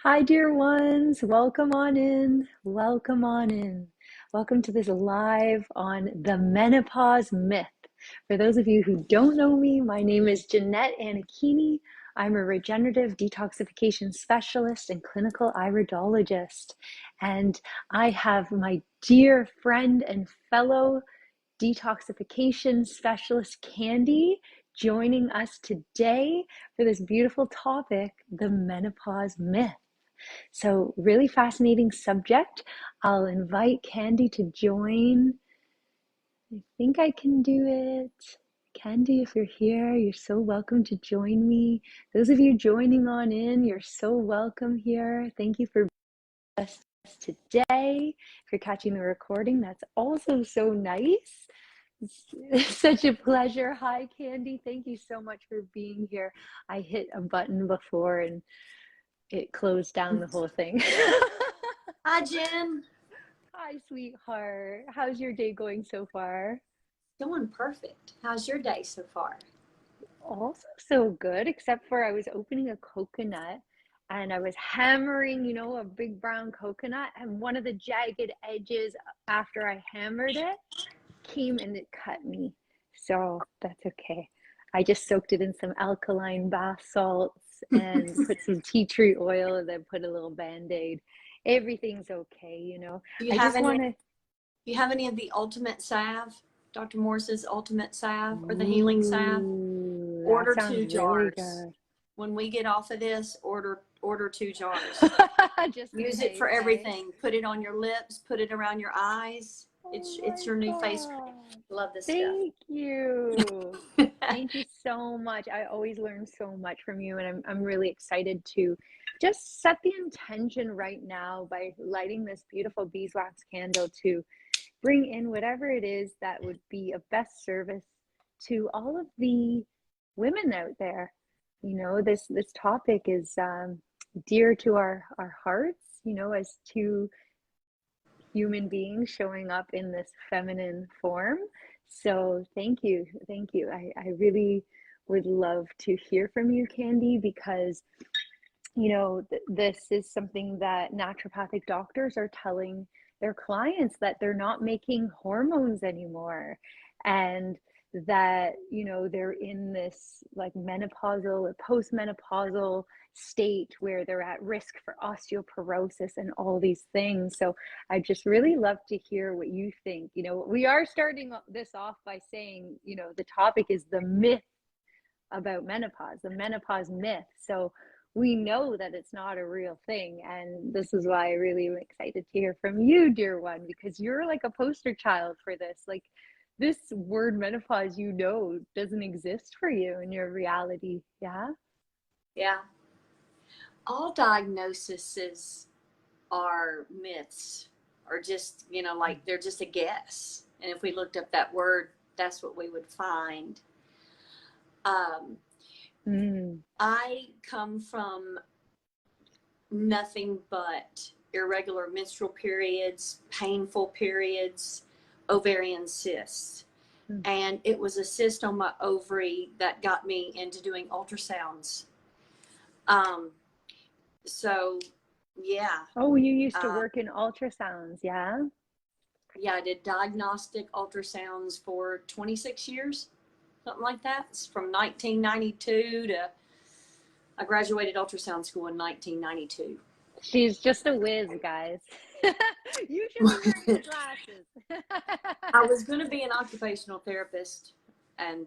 Hi, dear ones. Welcome on in. Welcome on in. Welcome to this live on the Menopause Myth. For those of you who don't know me, my name is Jeanette Anakini. I'm a regenerative detoxification specialist and clinical iridologist. And I have my dear friend and fellow detoxification specialist, Candy, joining us today for this beautiful topic, the menopause myth. So, really fascinating subject. I'll invite Candy to join. I think I can do it. Candy, if you're here, you're so welcome to join me. Those of you joining on in, you're so welcome here. Thank you for being with us today. If you're catching the recording, that's also so nice. It's such a pleasure. Hi, Candy. Thank you so much for being here. I hit a button before and it closed down the whole thing. Hi, Jen. Hi, sweetheart. How's your day going so far? Doing perfect. How's your day so far? Also so good, except for I was opening a coconut and I was hammering, a big brown coconut, and one of the jagged edges after I hammered it came and it cut me. So that's okay. I just soaked it in some alkaline bath salts and put some tea tree oil and then put a little band-aid. Everything's okay. Do you I have just any? want to. You have any of the ultimate salve, Dr. Morris's ultimate salve or the healing salve? Ooh, that Order sounds two really jars. good. When we get off of this, order 2 jars. Just in Use it case, for eh? everything. Put it on your lips. Put it around your eyes. Oh It's my your new face cream. God. Love this stuff. Thank you. Thank you so much. I always learn so much from you, and I'm really excited to just set the intention right now by lighting this beautiful beeswax candle to bring in whatever it is that would be of best service to all of the women out there. This topic is dear to our hearts, as two human beings showing up in this feminine form. So thank you. Thank you. I really would love to hear from you, Candy, because this is something that naturopathic doctors are telling their clients, that they're not making hormones anymore, and that they're in this like menopausal or postmenopausal state where they're at risk for osteoporosis and all these things. So I just really love to hear what you think. We are starting this off by saying, the topic is the myth about menopause, the menopause myth. So we know that it's not a real thing. And this is why I really am excited to hear from you, dear one, because you're like a poster child for this. Like, this word menopause, doesn't exist for you in your reality. Yeah. Yeah. All diagnoses are myths, or just, like they're just a guess. And if we looked up that word, that's what we would find. I come from nothing but irregular menstrual periods, painful periods, ovarian cysts. And it was a cyst on my ovary that got me into doing ultrasounds. So, yeah. Oh, you used to work in ultrasounds, yeah? Yeah, I did diagnostic ultrasounds for 26 years, something like that. It's from 1992 to, I graduated ultrasound school in 1992. She's just a whiz, guys. You should be wearing your glasses. I was going to be an occupational therapist, and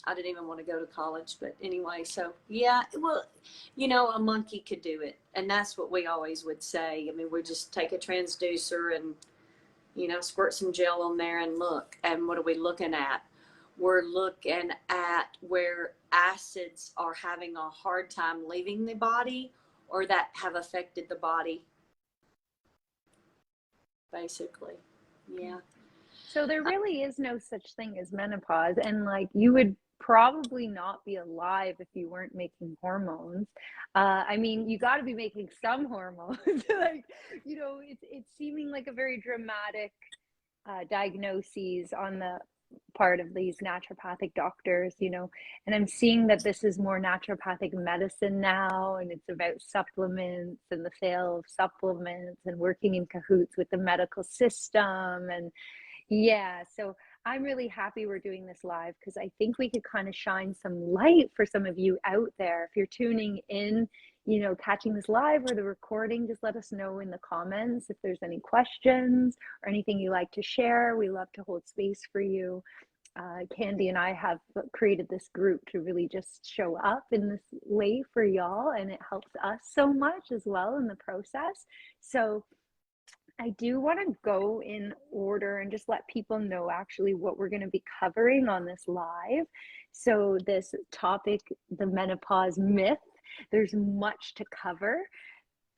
I didn't even want to go to college. But anyway, so yeah, well, a monkey could do it. And that's what we always would say. I mean, we just take a transducer and, squirt some gel on there and look. And what are we looking at? We're looking at where acids are having a hard time leaving the body, or that have affected the body, basically. Yeah. So there really is no such thing as menopause, and like, you would probably not be alive if you weren't making hormones. I mean, you got to be making some hormones. Like, it's seeming like a very dramatic diagnoses on the part of these naturopathic doctors, you know, and I'm seeing that this is more naturopathic medicine now, and it's about supplements and the sale of supplements and working in cahoots with the medical system. And yeah, so I'm really happy we're doing this live because I think we could kind of shine some light for some of you out there. If you're tuning in, you know, catching this live or the recording, just let us know in the comments if there's any questions or anything you like to share. We love to hold space for you. Candy and I have created this group to really just show up in this way for y'all, and it helps us so much as well in the process. So I do want to go in order and just let people know actually what we're going to be covering on this live. So this topic, the menopause myth, there's much to cover.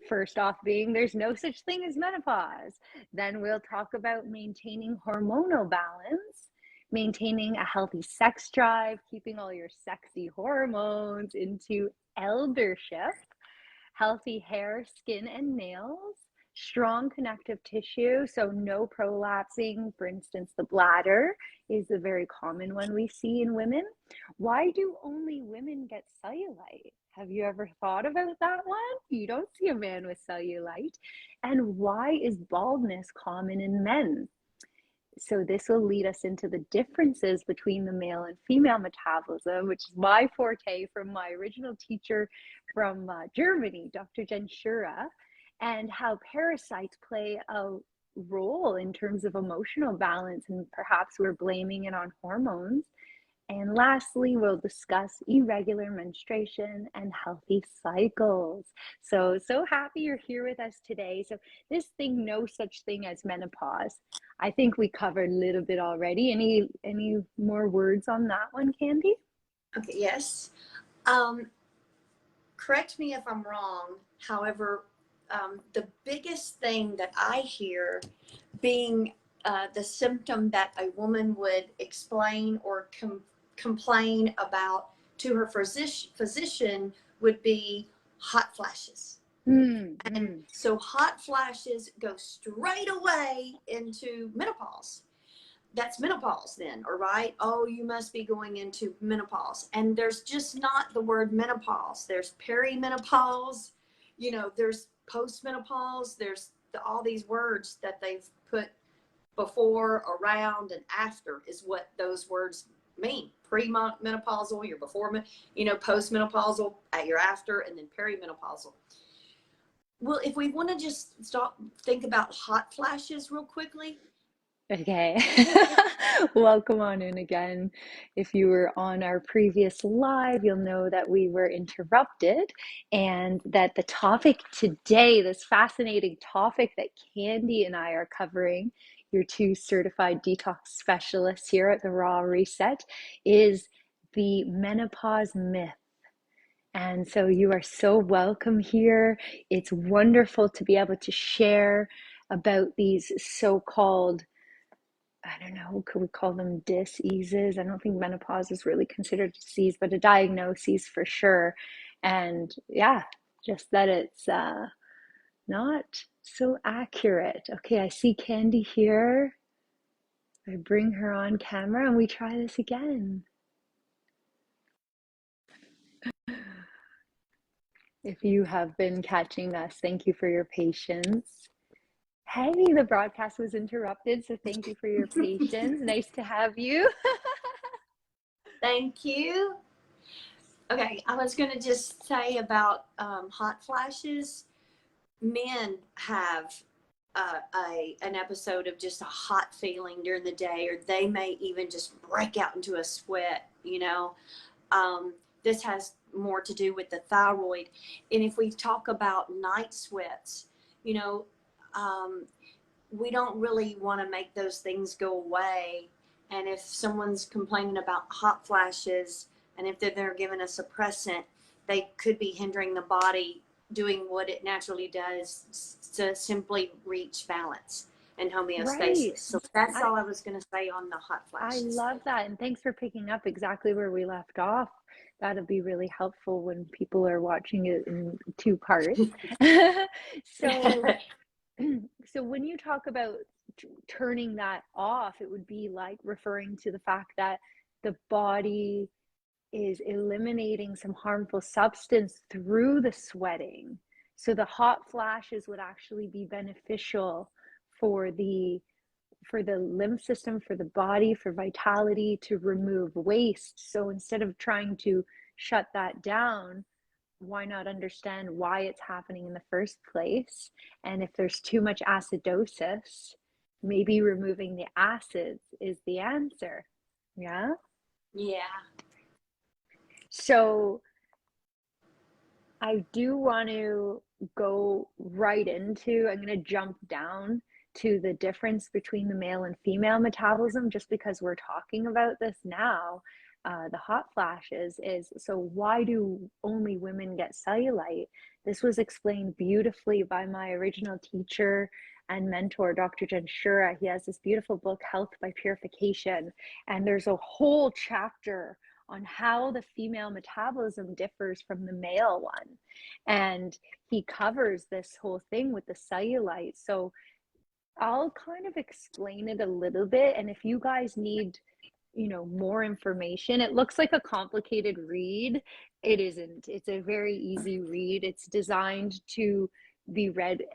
First off being there's no such thing as menopause. Then we'll talk about maintaining hormonal balance, maintaining a healthy sex drive, keeping all your sexy hormones into eldership, healthy hair, skin, and nails, strong connective tissue, so no prolapsing. For instance, the bladder is a very common one we see in women. Why do only women get cellulite? Have you ever thought about that one? You don't see a man with cellulite. And why is baldness common in men? So this will lead us into the differences between the male and female metabolism, which is my forte from my original teacher from Germany, Dr. Jen and how parasites play a role in terms of emotional balance, and perhaps we're blaming it on hormones. And lastly, we'll discuss irregular menstruation and healthy cycles. So happy you're here with us today. So this thing, no such thing as menopause. I think we covered a little bit already. Any more words on that one, Candy? Okay, yes. Correct me if I'm wrong. However, the biggest thing that I hear being the symptom that a woman would explain or complain about to her physician would be hot flashes. And so hot flashes go straight away into menopause. That's menopause then, all right? Oh, you must be going into menopause. And there's just not the word menopause. There's perimenopause, you know, there's postmenopause, there's all these words that they've put before, around, and after is what those words mean. Premenopausal, you're before, you know, postmenopausal, you're after, and then perimenopausal. Well, if we want to just think about hot flashes real quickly. Okay. Welcome on in again. If you were on our previous live, you'll know that we were interrupted and that the topic today, this fascinating topic that Candy and I are covering, your two certified detox specialists here at the Raw Reset, is the menopause myth. And so you are so welcome here. It's wonderful to be able to share about these so-called, I don't know, could we call them diseases? I don't think menopause is really considered a disease, but a diagnosis for sure. And yeah, just that it's not so accurate. Okay, I see Candy here. I bring her on camera and we try this again. If you have been catching us, thank you for your patience. Hey, the broadcast was interrupted, so thank you for your patience. Nice to have you. Thank you. Okay, I was going to just say about hot flashes. Men have an episode of just a hot feeling during the day, or they may even just break out into a sweat, you know. This has more to do with the thyroid. And if we talk about night sweats, you know, we don't really want to make those things go away. And if someone's complaining about hot flashes, and if they're given a suppressant, they could be hindering the body doing what it naturally does to simply reach balance and homeostasis. Right. So that's all I was going to say on the hot flashes. I love that. And thanks for picking up exactly where we left off. That'll be really helpful when people are watching it in two parts. So when you talk about turning that off, it would be like referring to the fact that the body is eliminating some harmful substance through the sweating. So the hot flashes would actually be beneficial for the lymph system, for the body, for vitality, to remove waste. So instead of trying to shut that down, why not understand why it's happening in the first place? And if there's too much acidosis, maybe removing the acids is the answer. Yeah. So I do want to go right into, I'm going to jump down to the difference between the male and female metabolism, just because we're talking about this now. The hot flashes is, so why do only women get cellulite? This was explained beautifully by my original teacher and mentor, Dr. Jen. He has this beautiful book, Health by Purification, and there's a whole chapter on how the female metabolism differs from the male one. And he covers this whole thing with the cellulite. So I'll kind of explain it a little bit. And if you guys need, more information, it looks like a complicated read. It isn't. It's a very easy read. It's designed to be read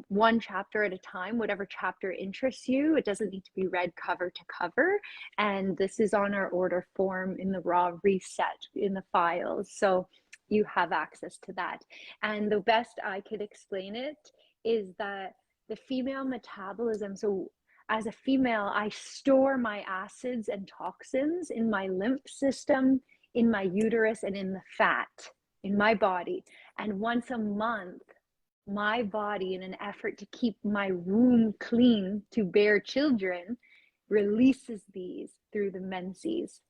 one chapter at a time, whatever chapter interests you. It doesn't need to be read cover to cover. And this is on our order form in the raw reset in the files. So you have access to that. And the best I could explain it is that the female metabolism, so as a female, I store my acids and toxins in my lymph system, in my uterus, and in the fat in my body. And once a month, my body, in an effort to keep my womb clean to bear children, releases these through the menses.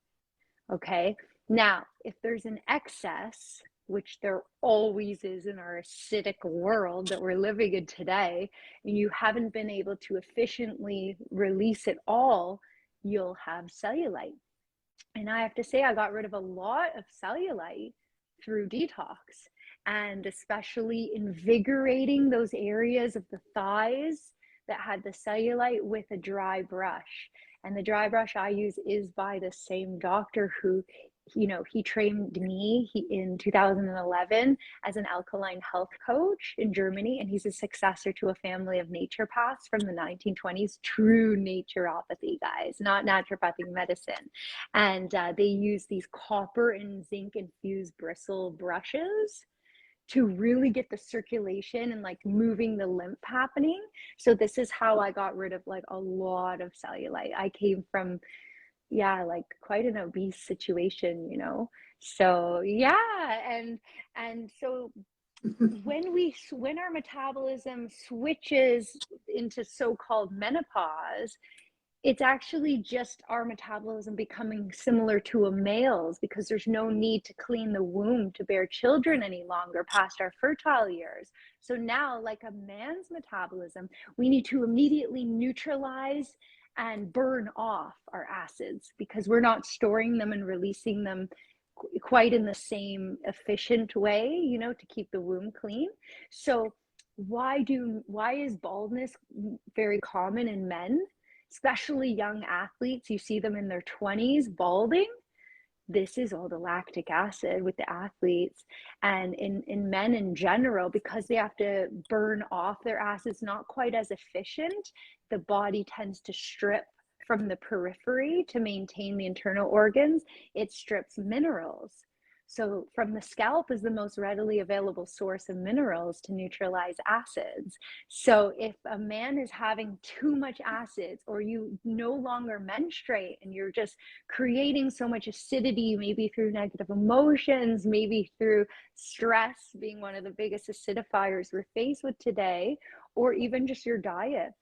Okay. Now, if there's an excess, which there always is in our acidic world that we're living in today, and you haven't been able to efficiently release it all, you'll have cellulite. And I have to say, I got rid of a lot of cellulite through detox, and especially invigorating those areas of the thighs that had the cellulite with a dry brush. And the dry brush I use is by the same doctor who, he trained me in 2011 as an alkaline health coach in Germany. And he's a successor to a family of naturopaths from the 1920s, true naturopathy, guys, not naturopathic medicine. And they use these copper and zinc infused bristle brushes to really get the circulation and like moving the lymph happening. So this is how I got rid of like a lot of cellulite. I came from, like quite an obese situation, So and so when our metabolism switches into so-called menopause, it's actually just our metabolism becoming similar to a male's, because there's no need to clean the womb to bear children any longer past our fertile years. So now, like a man's metabolism, we need to immediately neutralize and burn off our acids, because we're not storing them and releasing them quite in the same efficient way, to keep the womb clean. So why is baldness very common in men? Especially young athletes, you see them in their 20s balding. This is all the lactic acid with the athletes. And in men in general, because they have to burn off their acids not quite as efficient, the body tends to strip from the periphery to maintain the internal organs. It strips minerals. So from the scalp is the most readily available source of minerals to neutralize acids. So if a man is having too much acids, or you no longer menstruate and you're just creating so much acidity, maybe through negative emotions, maybe through stress being one of the biggest acidifiers we're faced with today, or even just your diet.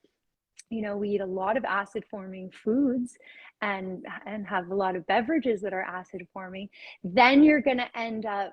We eat a lot of acid forming foods and have a lot of beverages that are acid forming, then you're going to end up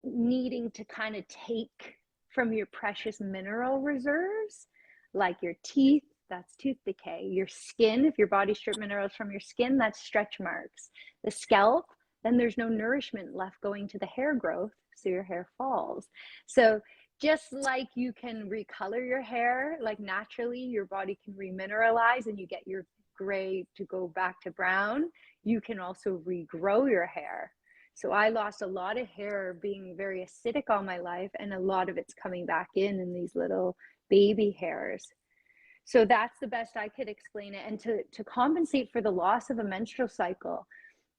needing to kind of take from your precious mineral reserves, like your teeth, that's tooth decay, your skin, if your body stripped minerals from your skin, that's stretch marks, the scalp, then there's no nourishment left going to the hair growth, so your hair falls. So just like you can recolor your hair, like naturally your body can remineralize and you get your gray to go back to brown, you can also regrow your hair. So I lost a lot of hair being very acidic all my life, and a lot of it's coming back in these little baby hairs. So that's the best I could explain it. And to compensate for the loss of a menstrual cycle,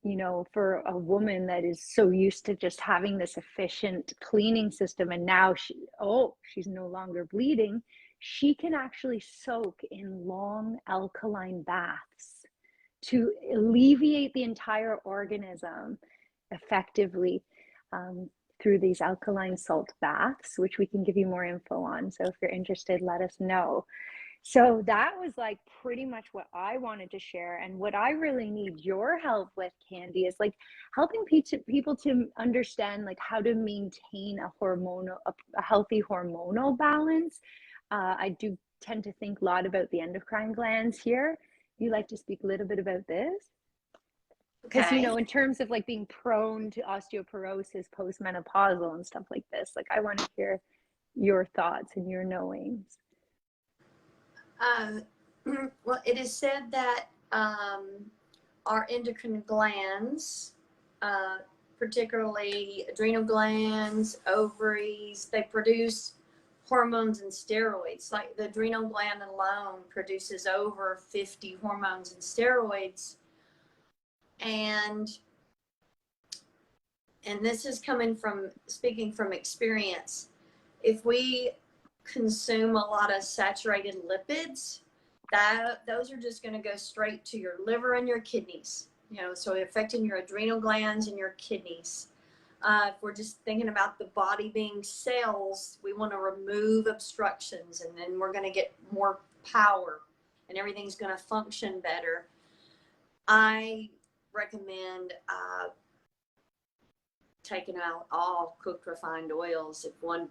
you know, for a woman that is so used to just having this efficient cleaning system, and now she's no longer bleeding, she can actually soak in long alkaline baths to alleviate the entire organism effectively, through these alkaline salt baths, which we can give you more info on. So if you're interested, let us know. So that was like pretty much what I wanted to share. And what I really need your help with, Candy, is like helping people to understand like how to maintain a healthy hormonal balance. I do tend to think a lot about the endocrine glands here. You like to speak a little bit about this? Because, you know, in terms of like being prone to osteoporosis postmenopausal and stuff like this, like I want to hear your thoughts and your knowings. Well, it is said that our endocrine glands, particularly adrenal glands, ovaries, they produce hormones and steroids. Like the adrenal gland alone produces over 50 hormones and steroids. And this is speaking from experience. If we consume a lot of saturated lipids, those are just going to go straight to your liver and your kidneys, you know, so affecting your adrenal glands and your kidneys. If we're just thinking about the body being cells, we want to remove obstructions, and then we're going to get more power and everything's going to function better. I recommend taking out all cooked refined oils if one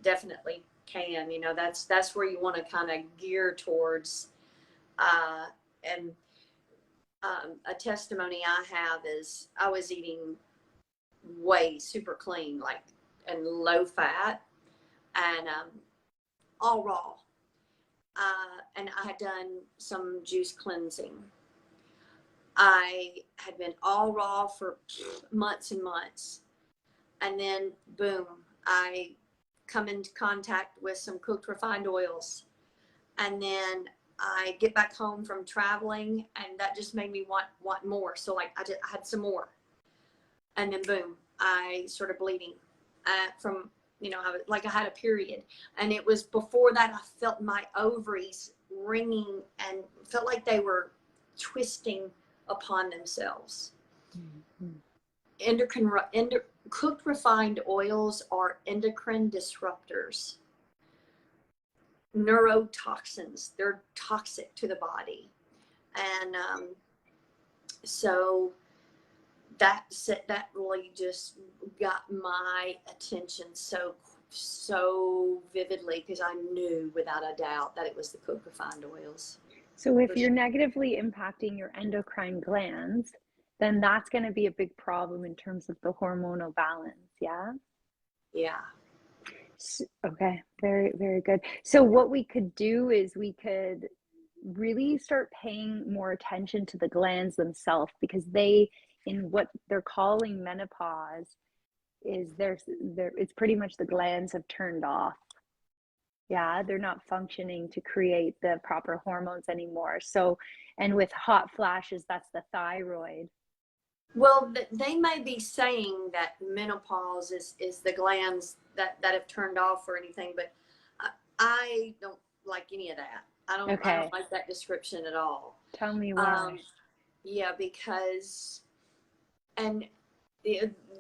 definitely can. You know, that's where you want to kind of gear towards. And a testimony I have is I was eating way super clean, like, and low fat, and all raw. And I had done some juice cleansing. I had been all raw for months and months. And then boom, I come into contact with some cooked refined oils. And then I get back home from traveling, and that just made me want more. So like I had some more. And then boom, I started bleeding from, you know, I had a period. And it was before that I felt my ovaries ringing and felt like they were twisting upon themselves. Mm-hmm. Cooked refined oils are endocrine disruptors, neurotoxins. They're toxic to the body. And so that really just got my attention so vividly, because I knew without a doubt that it was the cooked refined oils. So if you're negatively impacting your endocrine glands, then that's going to be a big problem in terms of the hormonal balance. Yeah. Yeah. Okay. Very, very good. So what we could do is we could really start paying more attention to the glands themselves, because they, in what they're calling menopause, is it's pretty much the glands have turned off. Yeah, they're not functioning to create the proper hormones anymore. So, and with hot flashes, that's the thyroid. Well, they may be saying that menopause is the glands that have turned off or anything, but I don't like any of that. I don't like that description at all. Tell me why. Yeah, because, and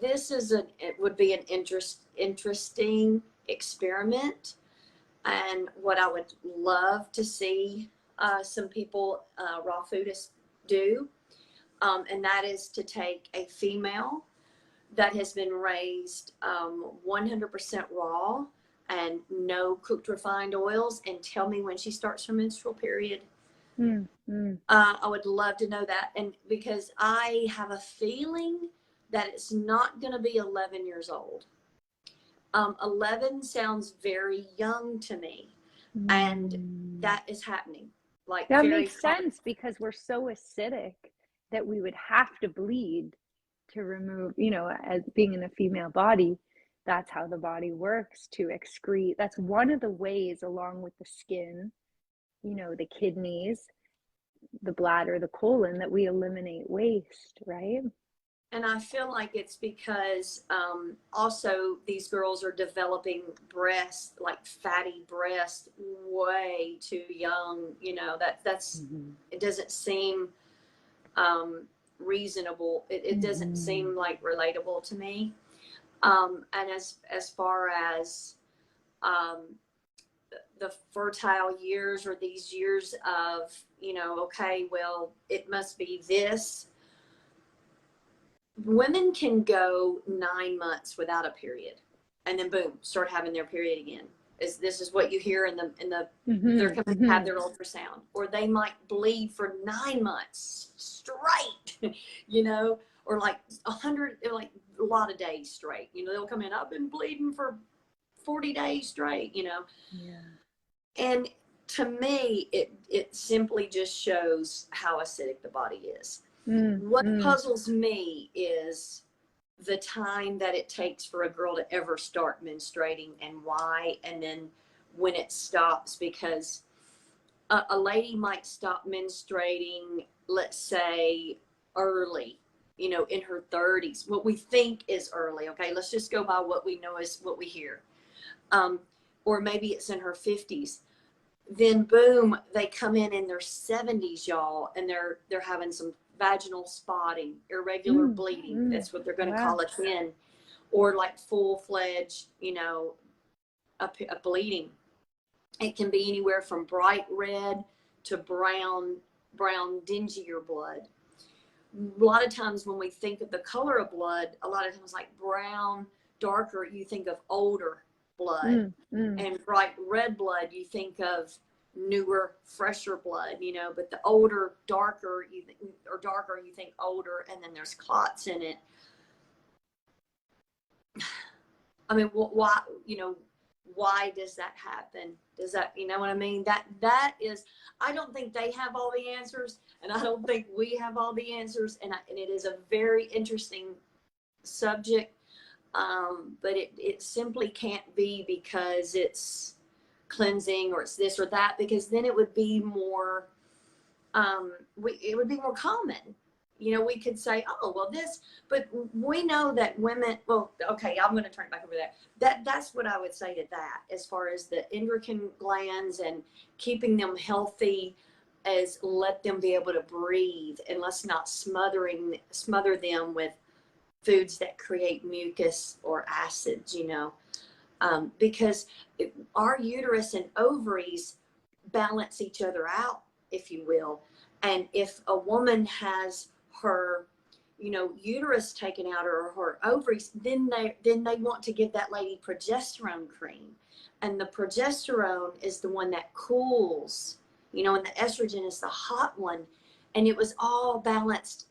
this is it would be an interesting experiment. And what I would love to see some people, raw foodists, do, and that is to take a female that has been raised 100% raw and no cooked refined oils, and tell me when she starts her menstrual period. I would love to know that, and because I have a feeling that it's not going to be 11 years old. 11 sounds very young to me, and Mm. that is happening, like That very makes common. sense because we're so acidic that we would have to bleed to remove, as being in a female body, that's how the body works to excrete. That's one of the ways, along with the skin, the kidneys, the bladder, the colon, that we eliminate waste, right? And I feel like it's because also these girls are developing breasts, like fatty breasts, way too young. That's Mm-hmm. it doesn't seem reasonable. It doesn't Mm-hmm. seem like relatable to me. And as far as um, the fertile years, or these years of, okay, well, it must be this. Women can go 9 months without a period, and then boom, start having their period again. This is what you hear in the they're Mm-hmm. coming to have Mm-hmm. their ultrasound, or they might bleed for 9 months straight, or like 100, like a lot of days straight. They'll come in, I've been bleeding for 40 days straight. Yeah. And to me, it simply just shows how acidic the body is. What Mm-hmm. puzzles me is the time that it takes for a girl to ever start menstruating, and why, and then when it stops, because a lady might stop menstruating, let's say early, in her 30s, what we think is early. Okay, let's just go by what we know is what we hear. Um, or maybe it's in her 50s. Then boom, they come in their 70s, y'all, and they're having some vaginal spotting, irregular bleeding. Mm-hmm. That's what they're going to Wow. call it then, or like full-fledged, a bleeding. It can be anywhere from bright red to brown dingier blood. A lot of times when we think of the color of blood, a lot of times like brown, darker, you think of older blood, Mm-hmm. and bright red blood, you think of newer, fresher blood, but the older, darker, you think older, and then there's clots in it. I mean, why, why does that happen? Does that, you know what I mean? That is, I don't think they have all the answers, and I don't think we have all the answers, and it is a very interesting subject, but it simply can't be because it's cleansing, or it's this or that, because then it would be more, it would be more common. We could say, oh, well, this, but we know that women, well, okay, I'm going to turn it back over there. That's what I would say to that, as far as the endocrine glands and keeping them healthy, as let them be able to breathe, and let's not smother them with foods that create mucus or acids, because our uterus and ovaries balance each other out, if you will. And if a woman has her, uterus taken out, or her ovaries, then they want to give that lady progesterone cream. And the progesterone is the one that cools, and the estrogen is the hot one. And it was all balanced,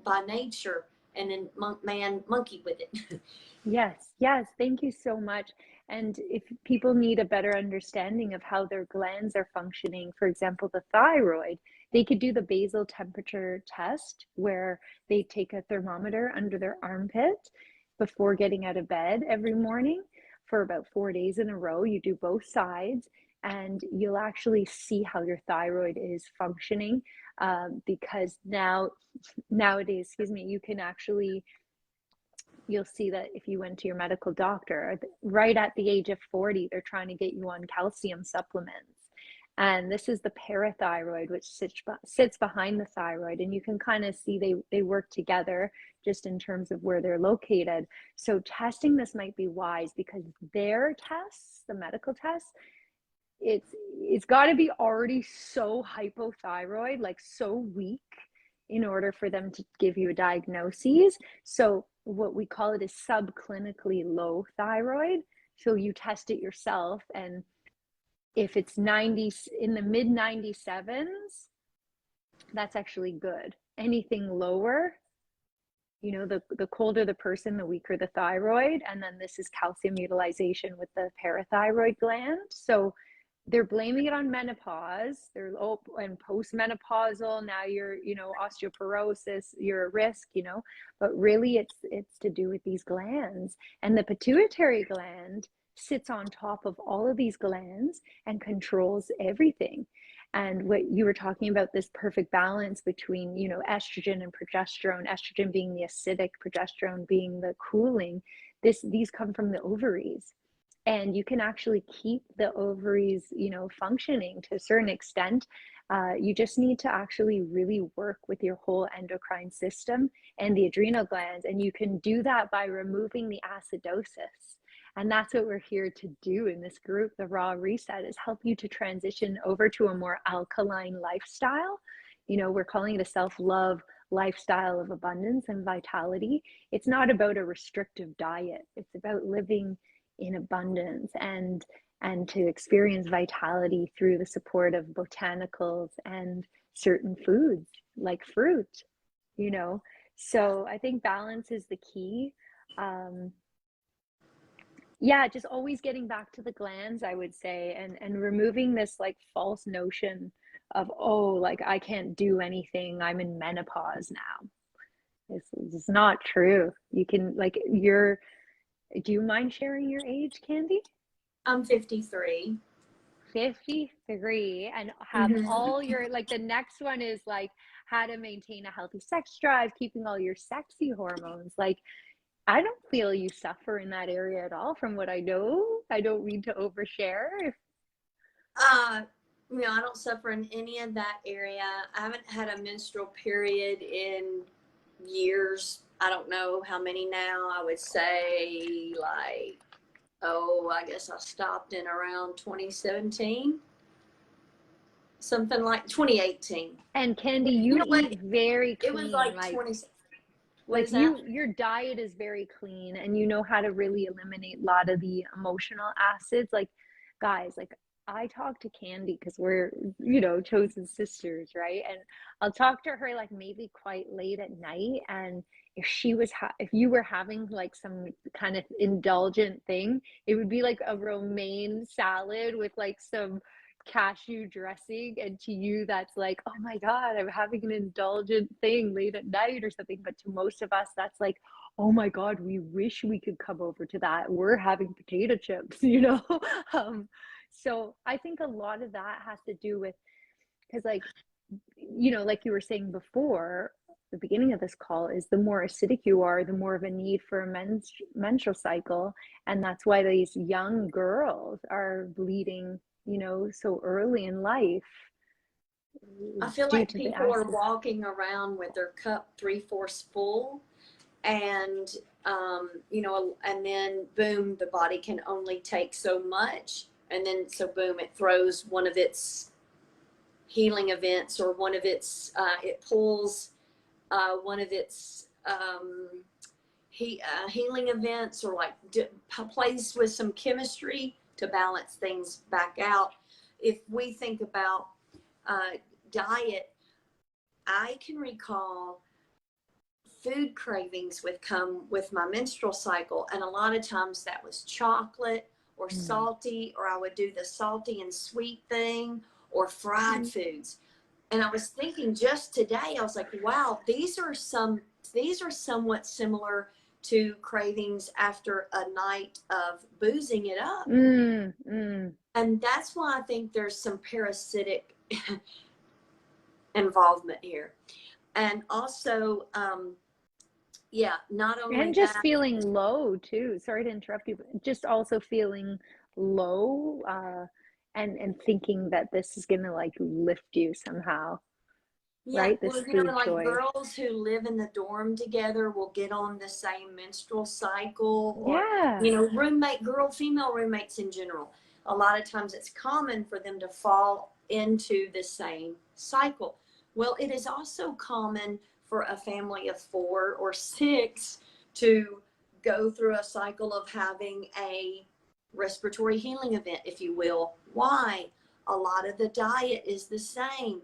by nature, and then man monkeyed with it. Yes, yes, thank you so much. And if people need a better understanding of how their glands are functioning, for example, the thyroid, they could do the basal temperature test where they take a thermometer under their armpit before getting out of bed every morning for about 4 days in a row. You do both sides, and you'll actually see how your thyroid is functioning, because nowadays, excuse me, you can actually, you'll see that if you went to your medical doctor right at the age of 40, they're trying to get you on calcium supplements. And this is the parathyroid, which sits behind the thyroid. And you can kind of see they work together just in terms of where they're located. So testing this might be wise, because their tests, the medical tests, it's got to be already so hypothyroid, like so weak, in order for them to give you a diagnosis. So what we call it is subclinically low thyroid. So you test it yourself, and if it's 90, in the mid 97s, that's actually good. Anything lower, you know, the colder the person, the weaker the thyroid. And then this is calcium utilization with the parathyroid gland. So they're blaming it on menopause. They're, oh, and postmenopausal, now you're, you know, osteoporosis, you're at risk, you know, but really it's to do with these glands. And the pituitary gland sits on top of all of these glands and controls everything. And what you were talking about, this perfect balance between, you know, estrogen and progesterone, estrogen being the acidic, progesterone being the cooling, these come from the ovaries. And you can actually keep the ovaries, you know, functioning to a certain extent. You just need to actually really work with your whole endocrine system and the adrenal glands. And you can do that by removing the acidosis. And that's what we're here to do in this group, the Raw Reset, is help you to transition over to a more alkaline lifestyle. You know, we're calling it a self-love lifestyle of abundance and vitality. It's not about a restrictive diet. It's about living in abundance and to experience vitality through the support of botanicals and certain foods like fruit, you know. So I think balance is the key. Yeah, just always getting back to the glands, I would say, and removing this like false notion of, oh, like I can't do anything, I'm in menopause now. It's not true. You can, like, do you mind sharing your age, Candy? I'm 53. 53, and have all your, like, the next one is like how to maintain a healthy sex drive, keeping all your sexy hormones. Like, I don't feel you suffer in that area at all from what I know. I don't mean to overshare. You know, I don't suffer in any of that area. I haven't had a menstrual period in years. I don't know how many now. I would say like, oh, I guess I stopped in around 2017. Something like 2018. And Candy, you eat very clean. It was like 20. What is Like that? your diet is very clean, and you know how to really eliminate a lot of the emotional acids. Like, guys, like, I talk to Candy because we're, you know, chosen sisters, right? And I'll talk to her like maybe quite late at night, and if you were having like some kind of indulgent thing, it would be like a romaine salad with like some cashew dressing, and to you that's like, oh my god, I'm having an indulgent thing late at night or something. But to most of us, that's like, oh my god, we wish we could come over to that, we're having potato chips, you know. So I think a lot of that has to do with, because, like, you know, like you were saying before the beginning of this call, is the more acidic you are, the more of a need for a menstrual cycle. And that's why these young girls are bleeding, you know, so early in life. I feel like people are walking around with their cup 3/4 full, and you know, and then boom, the body can only take so much, and then so boom, it throws one of its healing events, or one of its it pulls one of its healing events, or like plays with some chemistry to balance things back out. If we think about diet, I can recall food cravings would come with my menstrual cycle, and a lot of times that was chocolate or salty, or I would do the salty and sweet thing, or fried foods. And I was thinking just today, I was like, wow, these are somewhat similar to cravings after a night of boozing it up. And that's why I think there's some parasitic involvement here. And also, yeah, not only and just feeling low too. Sorry to interrupt you, but just also feeling low, and thinking that this is gonna like lift you somehow. Yeah, right? This well, you food know, like choice. girls who live in the dorm together will get on the same menstrual cycle, or Yeah. you know, female roommates in general. A lot of times it's common for them to fall into the same cycle. Well, it is also common for a family of 4 or 6 to go through a cycle of having a respiratory healing event, if you will. Why? A lot of the diet is the same.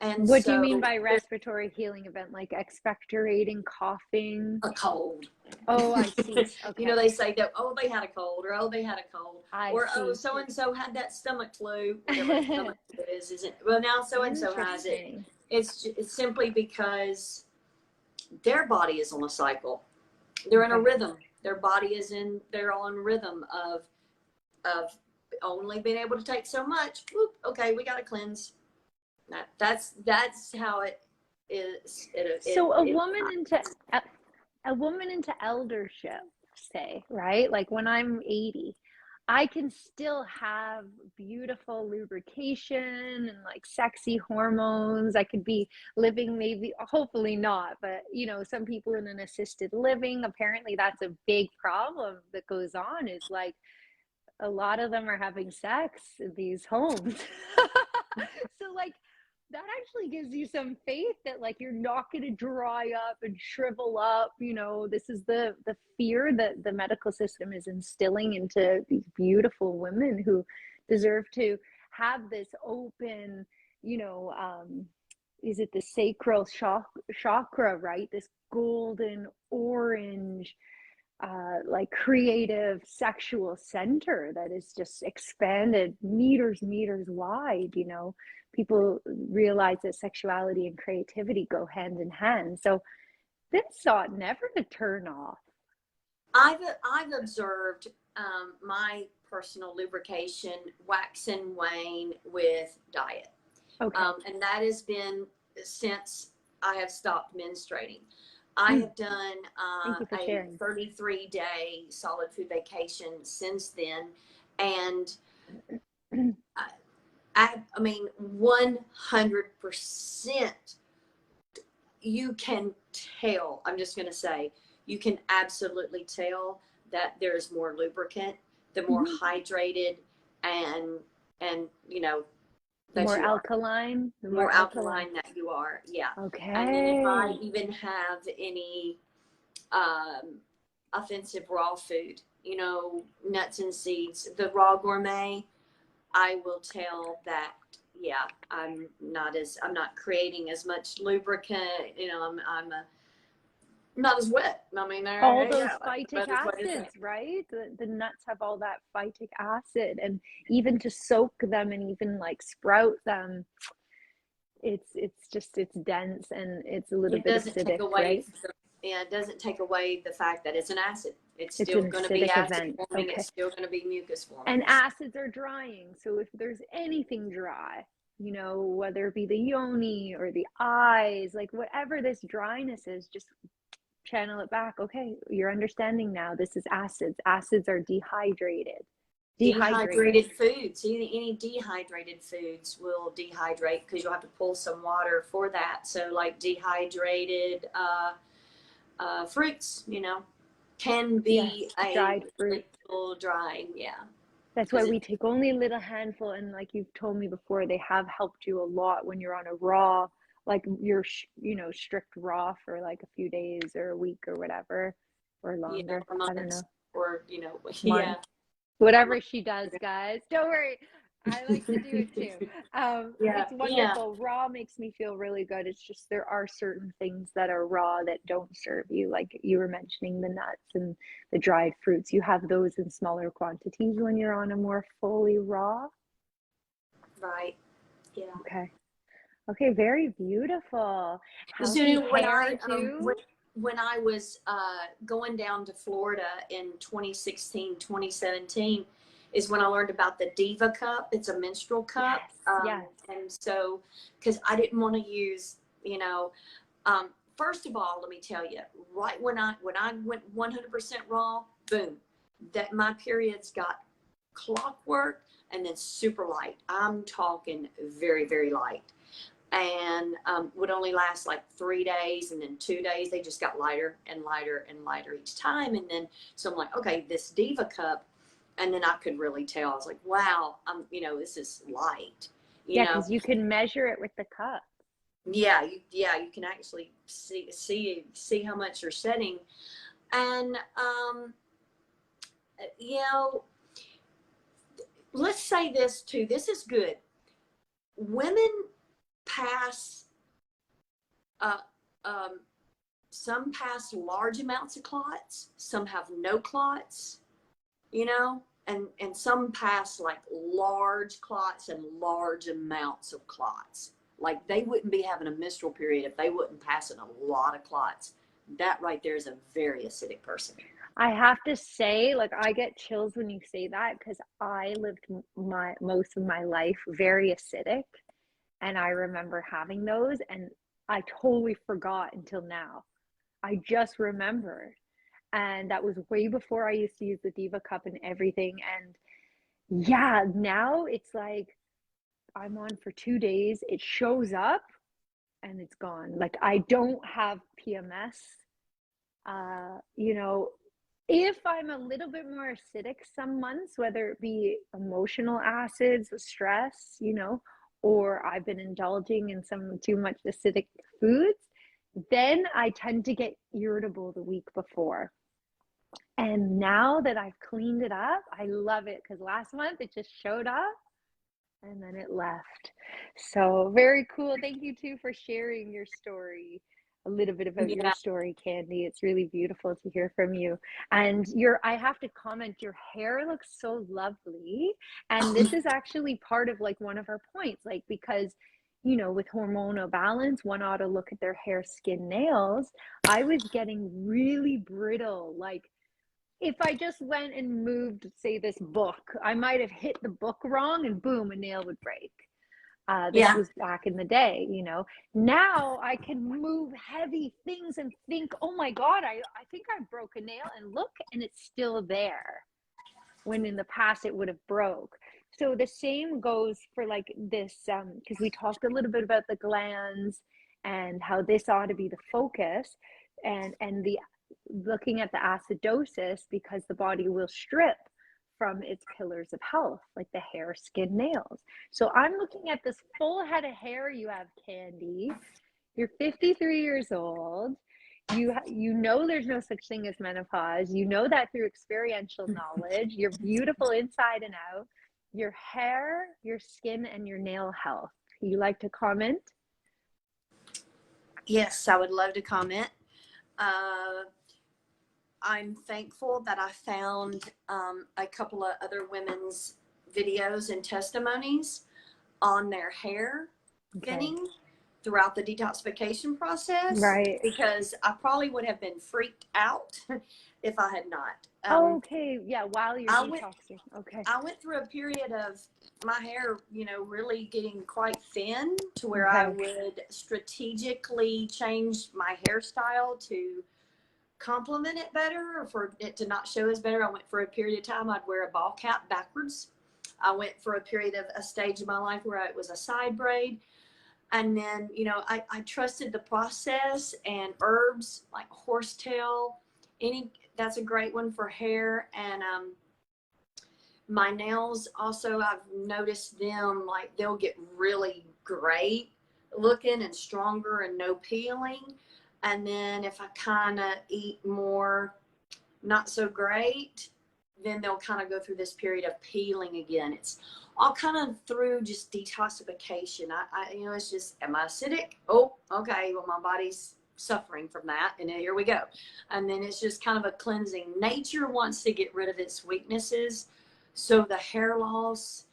And What do you mean so by respiratory healing event? Like expectorating, coughing? a cold. Oh, I see. You know, Okay. they say that, oh, they had a cold, or oh, they had a cold, I or oh, see. so and so had that stomach flu, whatever the stomach flu is, isn't, well, now so and so has it. Interesting. It's simply because their body is on a cycle. They're in a Okay. rhythm. Their body is in, they're on rhythm of only being able to take so much. Whoop, okay, we got to cleanse. That's how it is. So a woman into eldership, say, right? Like when I'm 80, I can still have beautiful lubrication and like sexy hormones. I could be living, maybe, hopefully not, but you know, some people in an assisted living, apparently that's a big problem that goes on, is like a lot of them are having sex in these homes. So like that actually gives you some faith that like you're not going to dry up and shrivel up. You know, this is the fear that the medical system is instilling into these beautiful women who deserve to have this open, you know, is it the sacral chakra, right? This golden orange, like creative sexual center that is just expanded meters wide. You know, people realize that sexuality and creativity go hand in hand. So this ought never to turn off. I've observed my personal lubrication wax and wane with diet, Okay. and that has been since I have stopped menstruating. I have done Thank you for a sharing. 33-day solid food vacation since then, and I mean 100%. You can tell. I'm just going to say you can absolutely tell that there's more lubricant, the more hydrated, and you know The that more you are. alkaline, the More alkaline that you are, yeah. And then if I Okay. even have any offensive raw food, you know, nuts and seeds, the raw gourmet, I will tell that, yeah, I'm not creating as much lubricant, you know, I'm not as wet. I mean, All yeah, those like the phytic butter's wet as acids, right? The nuts have all that phytic acid, and even to soak them and even like sprout them, it's just it's dense and it's a little it bit doesn't take acidic, away right? yeah, it doesn't take away the fact that it's an acid. It's It's still an going to be acidic acid event. forming. Okay. It's still going to be mucus And forming. acids are drying. So if there's anything dry, you know, whether it be the yoni or the eyes, like whatever this dryness is, just channel it back. Okay, you're understanding now. This is acids. Acids are dehydrated. Dehydrating. Dehydrated foods. Any dehydrated foods will dehydrate because you'll have to pull some water for that. So like dehydrated fruits, you know, can Yes, be a dried fruit. little drying. Yeah. That's why Because we take only a little handful. And like you've told me before, they have helped you a lot when you're on a raw, like you're, you know, strict raw for like a few days or a week or whatever, or yeah, longer. or I don't months, know, or, you know, yeah. months. Whatever she does, guys. Don't worry. I like to do it too. Yeah. It's Yeah. wonderful. Raw makes me feel really good. It's just there are certain things that are raw that don't serve you. Like you were mentioning the nuts and the dried fruits. You have those in smaller quantities when you're on a more fully raw. Right. Yeah. Okay. Okay, very beautiful. So Healthy when hair too. when I was going down to Florida in 2016, 2017 is when I learned about the Diva cup. It's a menstrual Yes, cup. yes. And so, because I didn't want to use, you know, first of all, let me tell you, right when I went 100% raw, boom, that my periods got clockwork and then super light. I'm talking very, very light, and would only last like 3 days, and then 2 days they just got lighter and lighter and lighter each time. And then so I'm like, okay, this Diva cup, and then I could really tell. I was like, wow, you know, this is light, you Yeah, know. because you can measure it with the cup. Yeah, you can actually see how much you're setting. And you know, let's say this too, this is good. Women pass uh, um, some pass large amounts of clots, some have no clots, you know, and some pass like large clots and large amounts of clots. Like they wouldn't be having a menstrual period if they wouldn't pass in a lot of clots. That right there is a very acidic person. I have to say, like, I get chills when you say that because I lived my most of my life very acidic, and I remember having those, and I totally forgot until now. I just remembered, and that was way before I used to use the Diva cup and everything. And yeah, now it's like I'm on for 2 days, it shows up, and it's gone. Like I don't have PMS. You know, if I'm a little bit more acidic some months, whether it be emotional acids, stress, you know, or I've been indulging in some too much acidic foods, then I tend to get irritable the week before. And now that I've cleaned it up, I love it because last month it just showed up and then it left. So very cool. Thank you too for sharing your story, a little bit about your Yeah. story, Candy. It's really beautiful to hear from you. And your, I have to comment, your hair looks so lovely. And this is actually part of like one of our points, like because you know, with hormonal balance, one ought to look at their hair, skin, nails. I was getting really brittle, like if I just went and moved, say, this book, I might have hit the book wrong and boom, a nail would break. This Yeah. was back in the day, you know. Now I can move heavy things and think, oh my God, I think I broke a nail and look, and it's still there. When in the past it would have broke. So the same goes for like this, because we talked a little bit about the glands and how this ought to be the focus, and the looking at the acidosis because the body will strip from its pillars of health, like the hair, skin, nails. So I'm looking at this full head of hair you have, Candy. You're 53 years old. You know there's no such thing as menopause. You know that through experiential knowledge. You're beautiful inside and out. Your hair, your skin, and your nail health. You like to comment? Yes, I would love to comment. Uh, I'm thankful that I found a couple of other women's videos and testimonies on their hair Okay. thinning throughout the detoxification process, Right. because I probably would have been freaked out if I had not. Okay. Yeah. While you're I went detoxing. Okay. I went through a period of my hair, you know, really getting quite thin to where I Okay. would strategically change my hairstyle to complement it better, or for it to not show as better. I went for a period of time, I'd wear a ball cap backwards. I went for a period of a stage of my life where it was a side braid. And then, you know, I trusted the process, and herbs like horsetail, that's a great one for hair. And my nails also, I've noticed them, like they'll get really great looking and stronger and no peeling. And then if I kind of eat more not so great, then they'll kind of go through this period of peeling again. It's all kind of through just detoxification. You know, it's just, am I acidic? Oh, okay. Well, my body's suffering from that, and then here we go. And then it's just kind of a cleansing. Nature wants to get rid of its weaknesses. So the hair loss,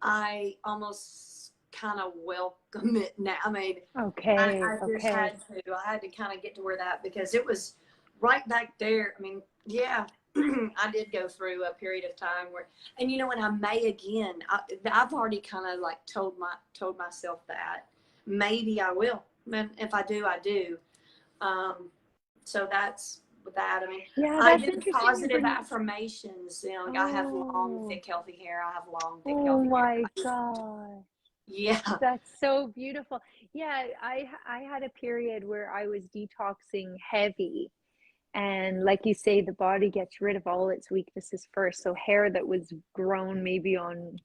I almost kind of welcome it now. I mean, Okay. I just Okay. I had to kind of get to where that, because it was right back there. I mean, yeah, I did go through a period of time where, and you know, when I may again, I've already kind of like told myself that maybe I will. And if I do, I do. So that's with that. I mean, Yeah, I that's do interesting you positive bring. affirmations. You know, I have long, Oh. thick, healthy hair. I have long, thick, Oh healthy hair. my God. Yeah. That's so beautiful. Yeah, I had a period where I was detoxing heavy. And like you say, the body gets rid of all its weaknesses first. So hair that was grown maybe on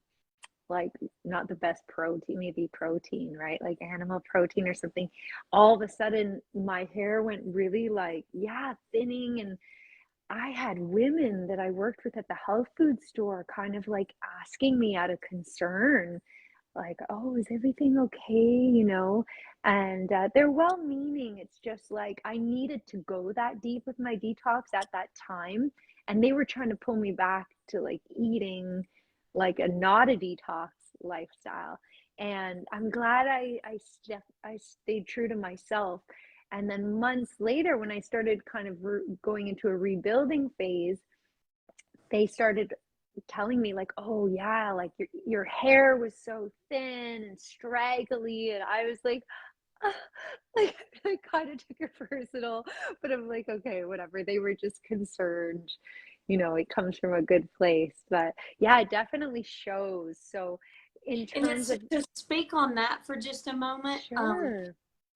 like not the best protein, maybe protein, right? Like animal protein or something. All of a sudden my hair went really like, yeah, thinning. And I had women that I worked with at the health food store kind of like asking me out of concern, like, oh, is everything okay? You know, and they're well meaning. It's just like I needed to go that deep with my detox at that time. And they were trying to pull me back to like eating like a not a detox lifestyle. And I'm glad I stayed true to myself. And then months later, when I started kind of going into a rebuilding phase, they started telling me like, oh yeah, like your hair was so thin and straggly, and I was like, like I kind of took it personal, but I'm like, okay, whatever. They were just concerned, you know, it comes from a good place. But yeah, it definitely shows. So in And terms it's of, to speak on that for just a moment. sure.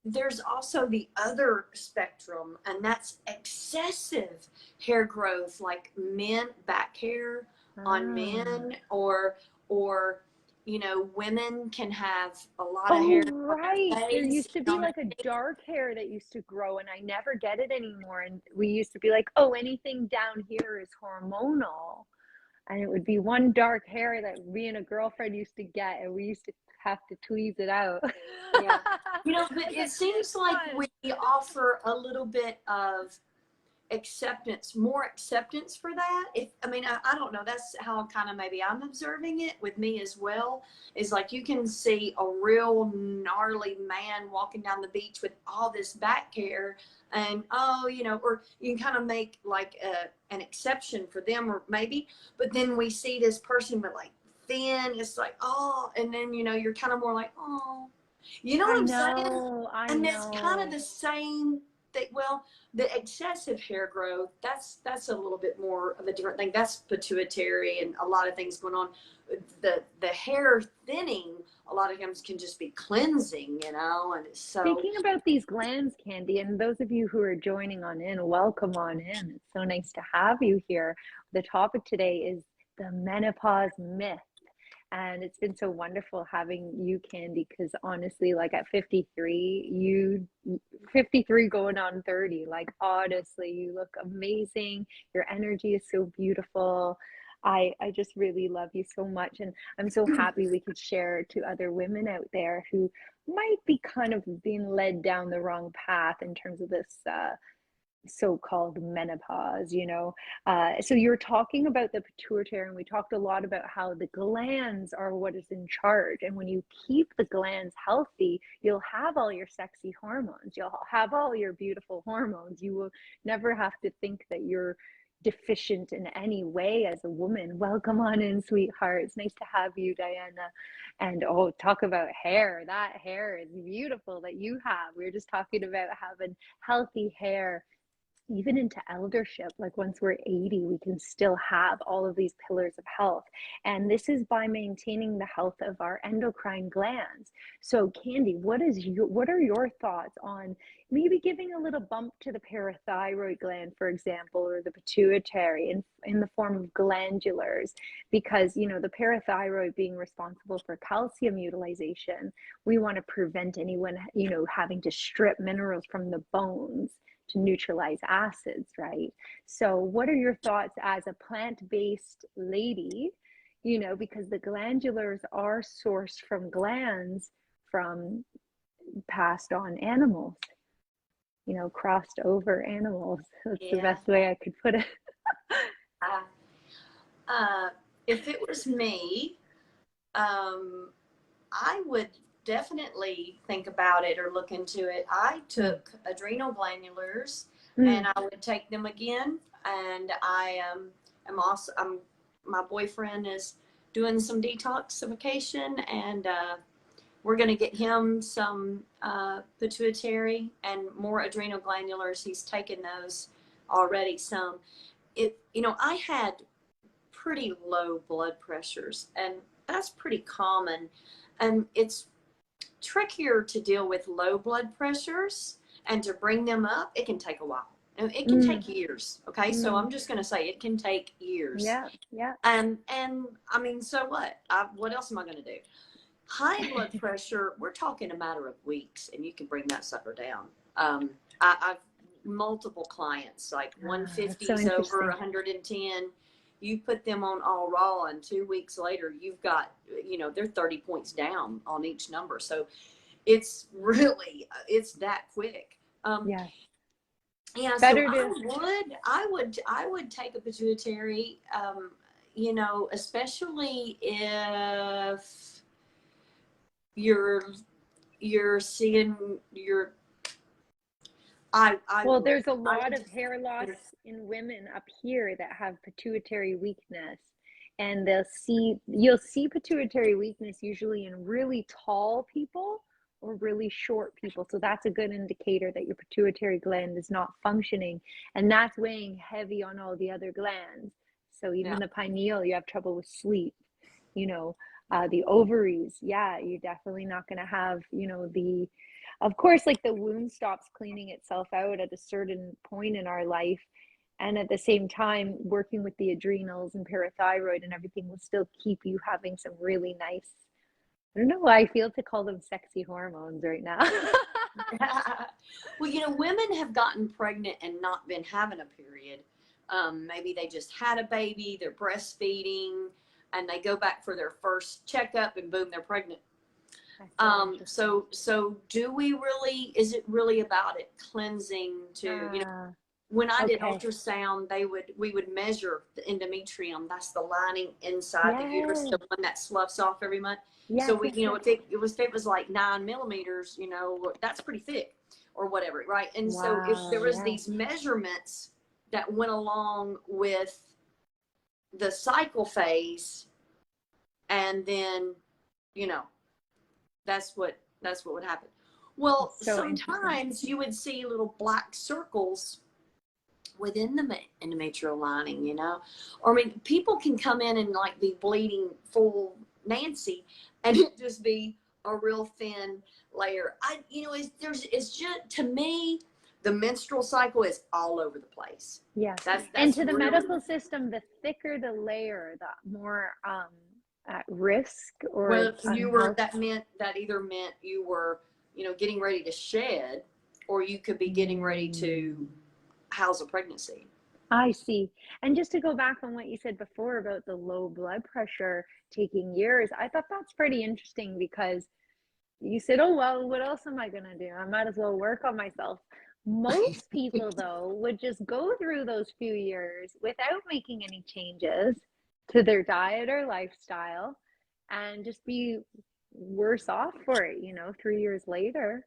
There's also the other spectrum, and that's excessive hair growth, like men, back hair on Ah. men, or you know, women can have a lot of Oh, hair on right. their There face used to and be on their like a neck. dark hair that used to grow, and I never get it anymore. And we used to be like, oh, anything down here is hormonal. And it would be one dark hair that me and a girlfriend used to get, and we used to have to tweeze it out. Yeah, you know, but It's it like, seems like we fun. offer a little bit of acceptance, more acceptance for that. If I mean, I don't know, that's how kind of maybe I'm observing it with me as well, is like you can see a real gnarly man walking down the beach with all this back hair, and oh, you know, or you can kind of make like an exception for them, or maybe, but then we see this person with like thin, it's like, oh, and then you know you're kind of more like, oh, you know what I I'm saying? know, I And it's kind of know. the same thing. Well, the excessive hair growth, that's a little bit more of a different thing. That's pituitary and a lot of things going on. The hair thinning a lot of times can just be cleansing, you know, and so Speaking about these glands, Candy, and those of you who are joining on in, welcome on in. It's so nice to have you here. The topic today is the menopause myth. And it's been so wonderful having you, Candy, because honestly, like at 53, 53 going on 30, like honestly, you look amazing. Your energy is so beautiful. I just really love you so much. And I'm so happy we could share to other women out there who might be kind of being led down the wrong path in terms of this so-called menopause, you know. So you're talking about the pituitary, and we talked a lot about how the glands are what is in charge. And when you keep the glands healthy, you'll have all your sexy hormones. You'll have all your beautiful hormones. You will never have to think that you're deficient in any way as a woman. Welcome on in, sweetheart. It's nice to have you, Diana. And oh, talk about hair. That hair is beautiful that you have. We were just talking about having healthy hair even into eldership. Like once we're 80, we can still have all of these pillars of health, and this is by maintaining the health of our endocrine glands. So Candy, what are your thoughts on maybe giving a little bump to the parathyroid gland, for example, or the pituitary in the form of glandulars? Because you know, the parathyroid being responsible for calcium utilization, we want to prevent anyone, you know, having to strip minerals from the bones to neutralize acids, right? So, what are your thoughts as a plant based lady? You know, because the glandulars are sourced from glands from passed on animals, you know, crossed over animals. That's the yeah. best way I could put it. Uh, if it was me, I would definitely think about it or look into it. I Mm, took adrenal glandulars, and mm, I would take them again. And I am also, my boyfriend is doing some detoxification, and we're going to get him some pituitary and more adrenal glandulars. He's taken those already some. You know, I had pretty low blood pressures, and that's pretty common. And it's trickier to deal with low blood pressures, and to bring them up, it can take a while. And it can mm, take years. Okay. So mm. I'm just going to say it can take years. Yeah, yeah. And I mean, so what? What else am I going to do? High blood pressure, we're talking a matter of weeks, and you can bring that sucker down. I've multiple clients, like Ah, that's so 150s over interesting. 110. You put them on all raw, and 2 weeks later, you've got, they're 30 points down on each number. So it's really, it's that quick. Yeah. Yeah. So Better to, I would take a pituitary, especially if you're seeing your, I well, would. there's a I lot would of just hair loss in women up here that have pituitary weakness. And you'll see pituitary weakness usually in really tall people or really short people. So that's a good indicator that your pituitary gland is not functioning. And that's weighing heavy on all the other glands. So yeah. even the pineal, you have trouble with sleep, the ovaries. Yeah, you're definitely not going to have, of course, like the womb stops cleaning itself out at a certain point in our life. And at the same time, working with the adrenals and parathyroid and everything will still keep you having some really nice, I don't know why I feel to call them sexy hormones right now. Well, women have gotten pregnant and not been having a period. Maybe they just had a baby, they're breastfeeding, and they go back for their first checkup, and boom, they're pregnant. So do we really, is it really about it cleansing to, when I did ultrasound, we would measure the endometrium. That's the lining inside the uterus, the one that sloughs off every month. So if it was like 9 millimeters, that's pretty thick or whatever, right? And so if there was these measurements that went along with the cycle phase, and then, that's what would happen. Well, sometimes you would see little black circles within the endometrial lining, or I mean, people can come in and like be bleeding full Nancy, and it just be a real thin layer. It's just, to me, the menstrual cycle is all over the place. Yeah. That's and to the really, medical system, the thicker the layer, the more at risk or well, that either meant you were, getting ready to shed, or you could be getting ready to house a pregnancy. I see. And just to go back on what you said before about the low blood pressure taking years, I thought that's pretty interesting because you said, oh, well, what else am I going to do? I might as well work on myself. Most people, though, would just go through those few years without making any changes to their diet or lifestyle and just be worse off for it, 3 years later.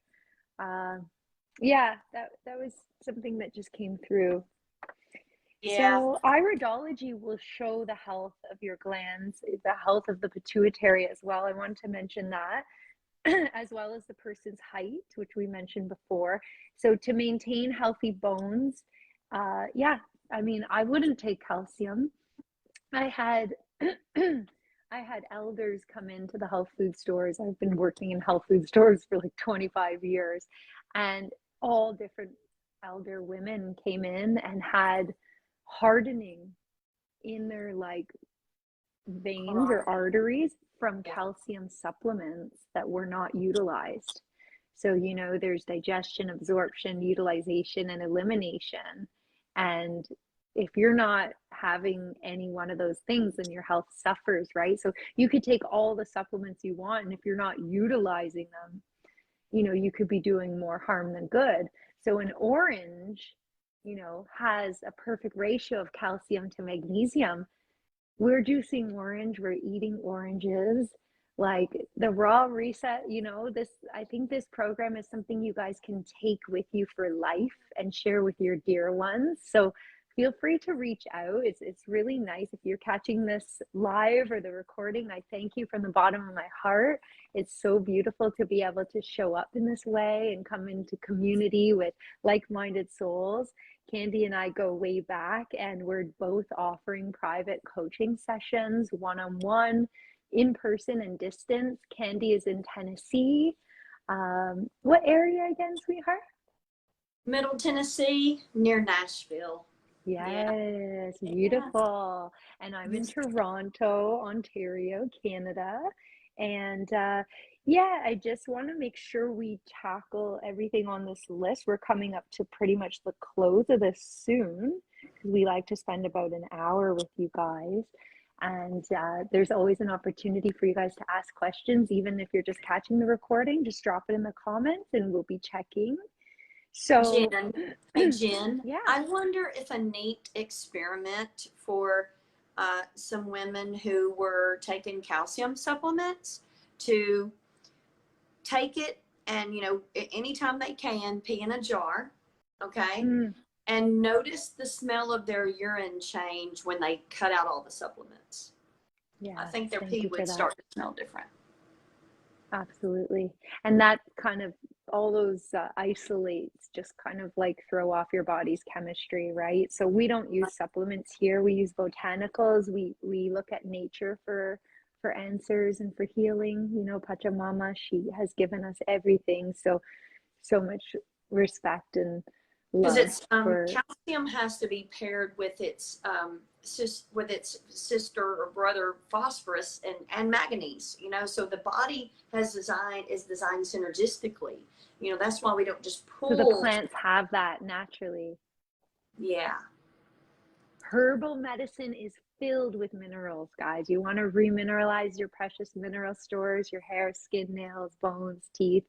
Yeah, that was something that just came through. Yeah. So iridology will show the health of your glands, the health of the pituitary as well. I want to mention that, as well as the person's height, which we mentioned before. So to maintain healthy bones, I mean, I wouldn't take calcium. I had I had elders come into the health food stores. I've been working in health food stores for like 25 years, and all different elder women came in and had hardening in their like veins or arteries from calcium supplements that were not utilized. So, there's digestion, absorption, utilization, and elimination. And if you're not having any one of those things, then your health suffers, right? So you could take all the supplements you want, and if you're not utilizing them, you could be doing more harm than good. So an orange, has a perfect ratio of calcium to magnesium. We're juicing orange, we're eating oranges, like the raw reset, I think this program is something you guys can take with you for life and share with your dear ones. So feel free to reach out. It's really nice. If you're catching this live or the recording, I thank you from the bottom of my heart. It's so beautiful to be able to show up in this way and come into community with like-minded souls. Candy and I go way back, and we're both offering private coaching sessions, one-on-one, in person and distance. Candy is in Tennessee. What area again, sweetheart? Middle Tennessee, near Nashville. Yes, beautiful. And I'm in Toronto, Ontario, Canada. And I just want to make sure we tackle everything on this list. We're coming up to pretty much the close of this soon. because we like to spend about an hour with you guys. And there's always an opportunity for you guys to ask questions, even if you're just catching the recording, just drop it in the comments and we'll be checking. So, Jen, hey Jen, yeah. I wonder if a neat experiment for some women who were taking calcium supplements to take it and, you know, anytime they can, pee in a jar, okay? And notice the smell of their urine change when they cut out all the supplements. Yeah, I think their thank pee you for would that. start to smell different. Absolutely. And that kind of, all those isolates just kind of like throw off your body's chemistry, right? So we don't use supplements here. We use botanicals. We look at nature for answers and for healing. You know, Pachamama, she has given us everything. So much respect and Because love it's for calcium has to be paired with its sister or brother phosphorus and manganese. You know, so the body is designed synergistically. You know, that's why we don't just pull. so the plants have that naturally. Yeah. Herbal medicine is filled with minerals, guys. You want to remineralize your precious mineral stores, your hair, skin, nails, bones, teeth.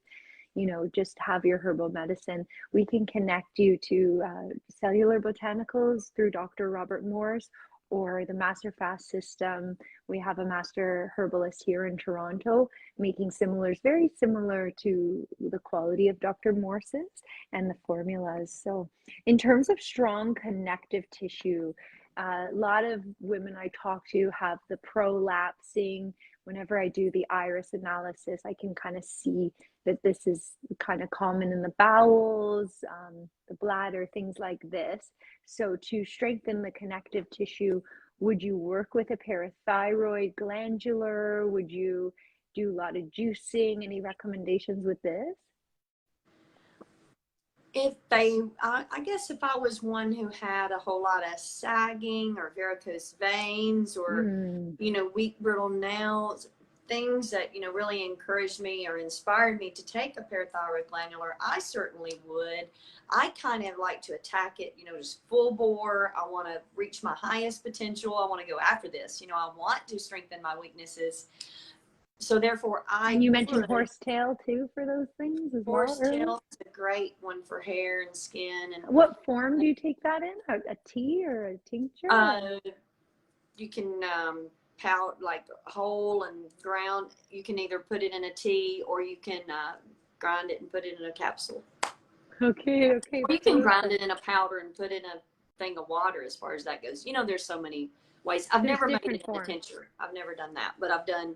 You know, just have your herbal medicine. We can connect you to cellular botanicals through Dr. Robert Morse or the Master Fast system. We have a master herbalist here in Toronto making similars, very similar to the quality of Dr. Morse's and the formulas. So in terms of strong connective tissue, a lot of women I talk to have the prolapsing. Whenever I do the iris analysis, I can kind of see that this is kind of common in the bowels, the bladder, things like this. So to strengthen the connective tissue, would you work with a parathyroid glandular? Would you do a lot of juicing? Any recommendations with this? If they, I guess if I was one who had a whole lot of sagging or varicose veins or, you know, weak, brittle nails, things that, you know, really encouraged me or inspired me to take a parathyroid glandular, I certainly would. I kind of like to attack it, you know, just full bore. I want to reach my highest potential. I want to go after this. You know, I want to strengthen my weaknesses. So therefore, And you mentioned horsetail too for those things as well. Horsetail is a great one for hair and skin. And what form do you take that in? A tea or a tincture? You can powder, like whole and ground. You can either put it in a tea or you can grind it and put it in a capsule. Okay. Or you can grind it in a powder and put in a thing of water. As far as that goes, you know, there's so many ways. I've never made it in a tincture. I've never done that, but I've done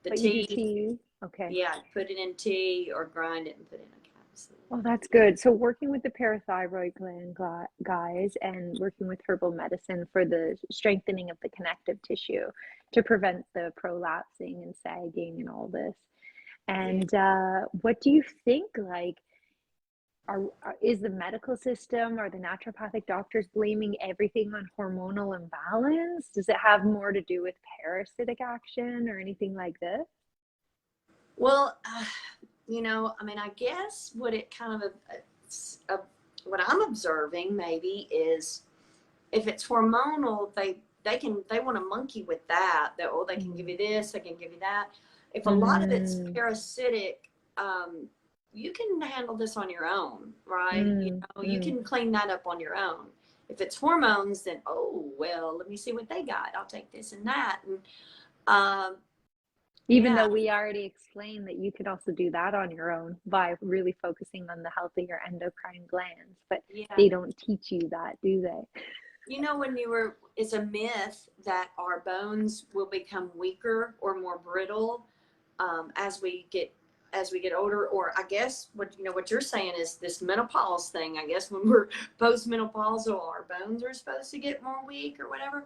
the tea. You do tea. Okay. Yeah, put it in tea or grind it and put it in a capsule. Oh, that's good. So working with the parathyroid gland, guys, and working with herbal medicine for the strengthening of the connective tissue to prevent the prolapsing and sagging and all this. And what do you think, like, is the medical system or the naturopathic doctors blaming everything on hormonal imbalance? Does it have more to do with parasitic action or anything like this? Well, you know, I mean, I guess what it kind of, what I'm observing maybe is if it's hormonal, they want to monkey with that. That, oh, they can give you this, they can give you that. If a lot of it's parasitic, you can handle this on your own, right? You know, you can clean that up on your own. If it's hormones, then, oh, well, let me see what they got. I'll take this and that. And, even though we already explained that you could also do that on your own by really focusing on the healthier endocrine glands, but they don't teach you that, do they? You know, it's a myth that our bones will become weaker or more brittle as we get older. Or I guess what you're saying is this menopause thing. I guess when we're postmenopausal, our bones are supposed to get more weak or whatever.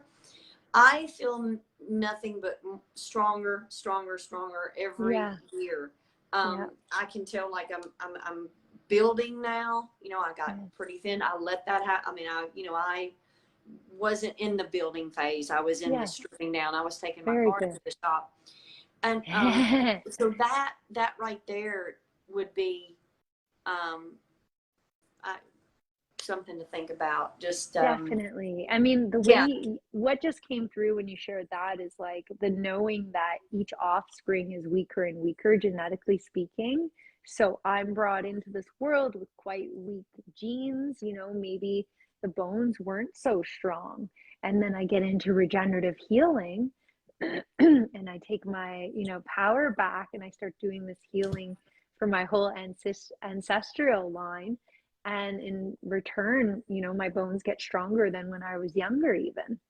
I feel nothing but stronger every year. I can tell, like I'm building now. You know, I got pretty thin. I let that happen. I mean, I wasn't in the building phase. I was in the stripping down. I was taking my car to the shop, and so that right there would be something to think about. Just Definitely. I mean, the yeah. way what just came through when you shared that is like the knowing that each offspring is weaker and weaker, genetically speaking. So I'm brought into this world with quite weak genes, you know, maybe the bones weren't so strong. And then I get into regenerative healing and I take my, you know, power back and I start doing this healing for my whole ancestral line. And in return, you know, my bones get stronger than when I was younger, even.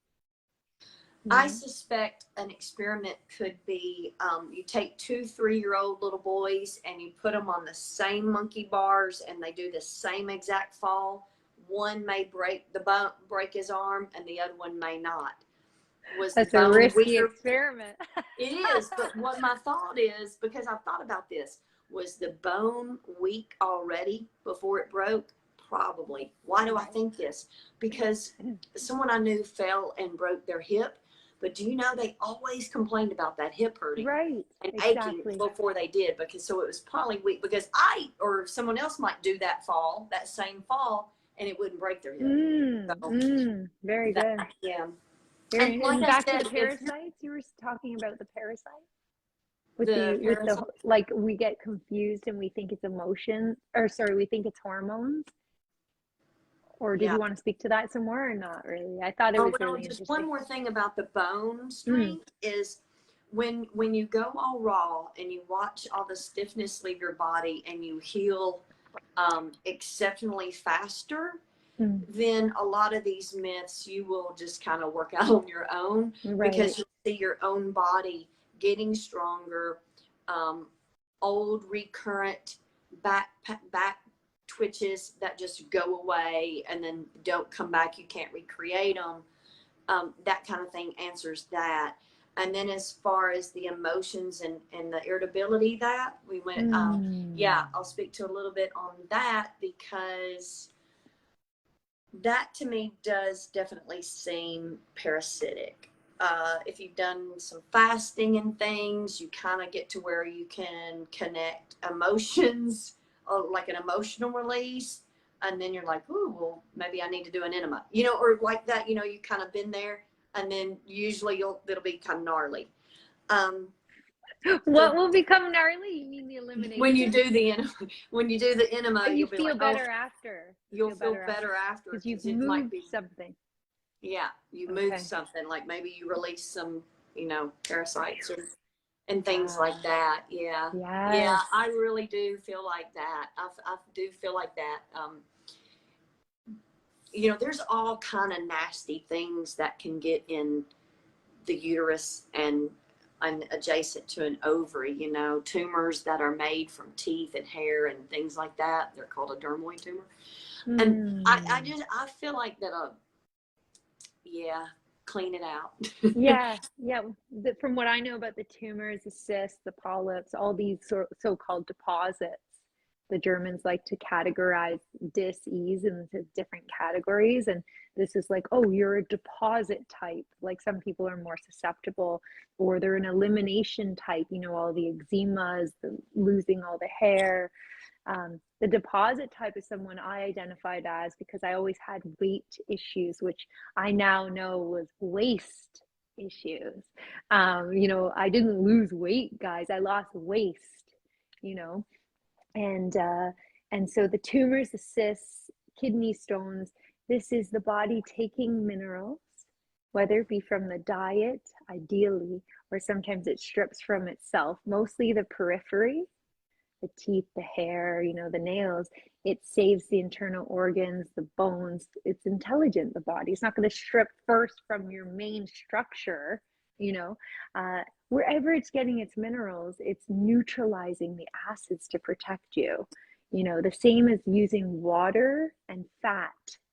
I Mm. suspect an experiment could be you take 2 3-year-old little boys and you put them on the same monkey bars and they do the same exact fall. One may break the bone, break his arm, and the other one may not. Was the That's a bone risky weaker? experiment. It is, but what my thought is, because I've thought about this, was the bone weak already before it broke? Probably. Why do I Right. think this? Because someone I knew fell and broke their hip, but do you know they always complained about that hip hurting Right. and aching Exactly. before they did, because so it was probably weak, because I or someone else might do that fall, that same fall, and it wouldn't break their hip. So Very that, good. yeah. Very, And like and I back to the said, if parasites, you were talking about the parasites the with the parasite, like we get confused and we think it's emotion, or sorry, we think it's hormones. Or did yeah. you want to speak to that some more or not really? I thought it Oh, was well, really just one interesting. more thing about the bone Mm, strength is when you go all raw and you watch all the stiffness leave your body and you heal exceptionally faster, mm, then a lot of these myths you will just kind of work out on your own, right. because you see your own body getting stronger. Old recurrent back twitches that just go away and then don't come back, you can't recreate them. That kind of thing answers that. And then as far as the emotions and the irritability, that we went, yeah, Mm, I'll speak to a little bit on that, because that to me does definitely seem parasitic. If you've done some fasting and things, you kind of get to where you can connect emotions, like an emotional release. And then you're like, oh, well, maybe I need to do an enema, you know, or like that, you know, you kind of been there. And then usually it'll be kind of gnarly. Um, what so will become gnarly? You mean the when you elimination? do the enema, when you do the enema, But you you'll be like, feel oh, better after. You you'll feel feel better after better after, because you've because it might moved be, something. yeah, you move Okay. something, like maybe you release some, you know, parasites or and things like Ah, that. Yeah, yeah, yes. I really do feel like that. I do feel like that. You know, there's all kind of nasty things that can get in the uterus and adjacent to an ovary. You know, tumors that are made from teeth and hair and things like that. They're called a dermoid tumor. And Mm. I feel like that. Yeah, clean it out. Yeah, yeah. From what I know about the tumors, the cysts, the polyps, all these so-called deposits, the Germans like to categorize dis-ease into different categories. And this is like, oh, you're a deposit type. Like some people are more susceptible, or they're an elimination type, you know, all the eczemas, the losing all the hair. The deposit type is someone I identified as because I always had weight issues, which I now know was waist issues. You know, I didn't lose weight, guys. I lost waist, you know, and uh, and so the tumors, the cysts, kidney stones. This is the body taking minerals, whether it be from the diet, ideally, or sometimes it strips from itself. Mostly the periphery, the teeth, the hair, you know, the nails. It saves the internal organs, the bones. It's intelligent, the body. It's not going to strip first from your main structure, you know. Wherever it's getting its minerals, it's neutralizing the acids to protect you. You know, the same as using water and fat,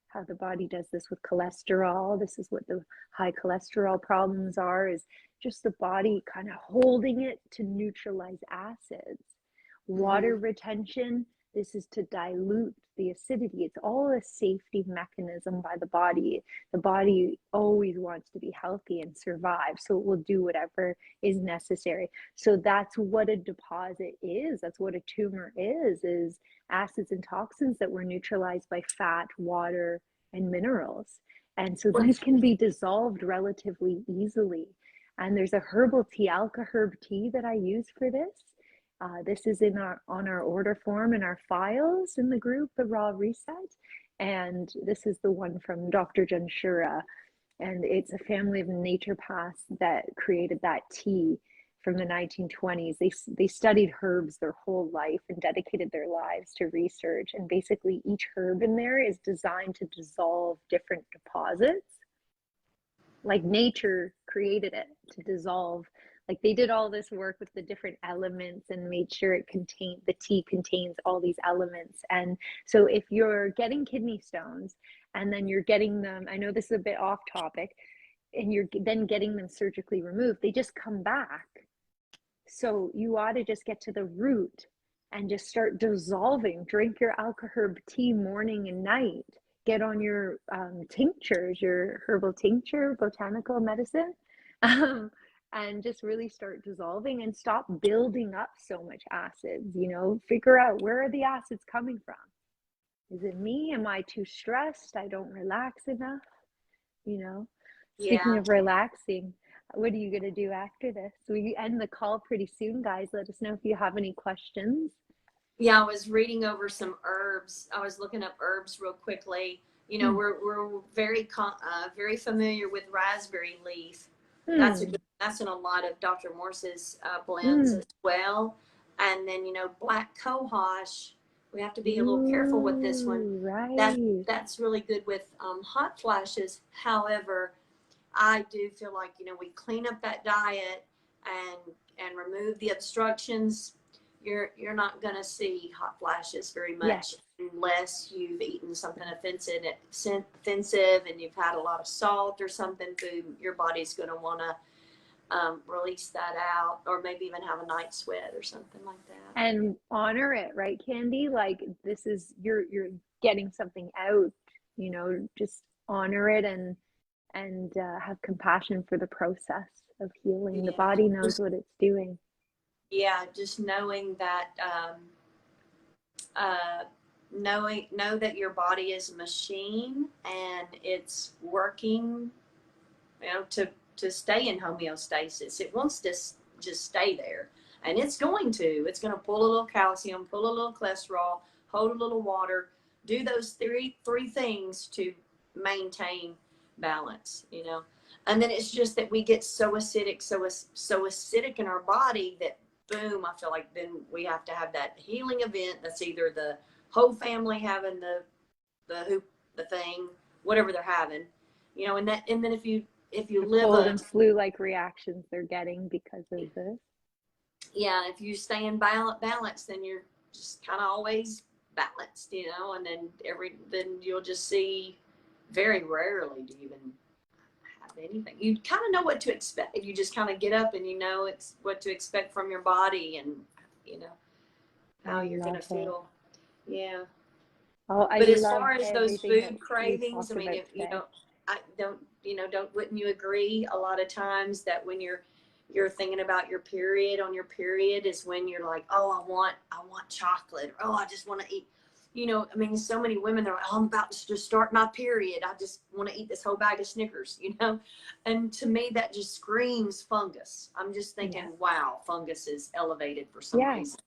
how the body does this with cholesterol. This is what the high cholesterol problems are, is just the body kind of holding it to neutralize acids. Water Mm-hmm. retention, This is to dilute the acidity. It's all a safety mechanism by the body. The body always wants to be healthy and survive, so it will do whatever is necessary. So that's what a deposit is. That's what a tumor is acids and toxins that were neutralized by fat, water, and minerals. And so these can be dissolved relatively easily. And there's a herbal tea, Alka herb tea, that I use for this. This is on our order form in our files in the group, the Raw Reset. And this is the one from Dr. Janshura. And it's a family of naturopaths that created that tea from the 1920s. They studied herbs their whole life and dedicated their lives to research. And basically each herb in there is designed to dissolve different deposits. Like nature created it to dissolve. Like they did all this work with the different elements and made sure the tea contains all these elements. And so if you're getting kidney stones and then you're getting them, I know this is a bit off topic, and you're then getting them surgically removed, they just come back. So you ought to just get to the root and just start dissolving. Drink your alka herb tea morning and night. Get on your tinctures, your herbal tincture, botanical medicine, and just really start dissolving and stop building up so much acids. Figure out, where are the acids coming from? Is it me? Am I too stressed? I don't relax enough? Speaking of relaxing, what are you going to do after this? We end the call pretty soon, guys. Let us know if you have any questions. Yeah, I was reading over some herbs. I was looking up herbs real quickly. We're very very familiar with raspberry leaf. That's in a lot of Dr. Morse's blends as well. And then black cohosh. We have to be a little careful with this one. Right. That's really good with hot flashes. However, I do feel like we clean up that diet and remove the obstructions. You're not going to see hot flashes very much unless you've eaten something offensive and you've had a lot of salt or something. Food, your body's going to want to release that out, or maybe even have a night sweat or something like that. And honor it, right, Candy? Like this is you're getting something out. Just honor it and have compassion for the process of healing. The body knows what it's doing. Yeah, just knowing that, know that your body is a machine and it's working, to stay in homeostasis. It wants to just stay there, and it's going to pull a little calcium, pull a little cholesterol, hold a little water, do those three things to maintain balance, and then it's just that we get so acidic in our body that boom, I feel like then we have to have that healing event. That's either the whole family having the thing, whatever they're having, and then if you live cold and flu-like reactions they're getting because of this. Yeah, if you stay in balance, then you're just kind of always balanced, and then you'll just see, very rarely do you even have anything. You kind of know what to expect. You just kind of get up and it's what to expect from your body, and how you're gonna feel. Yeah. Oh, but as far as those food cravings, I mean, wouldn't you agree a lot of times that when you're thinking about your period is when you're like, oh, I want chocolate, or oh, I just want to eat, I mean, so many women, they're like, oh, I'm about to start my period, I just want to eat this whole bag of Snickers, and to me that just screams fungus. I'm just thinking, wow, fungus is elevated for some reason.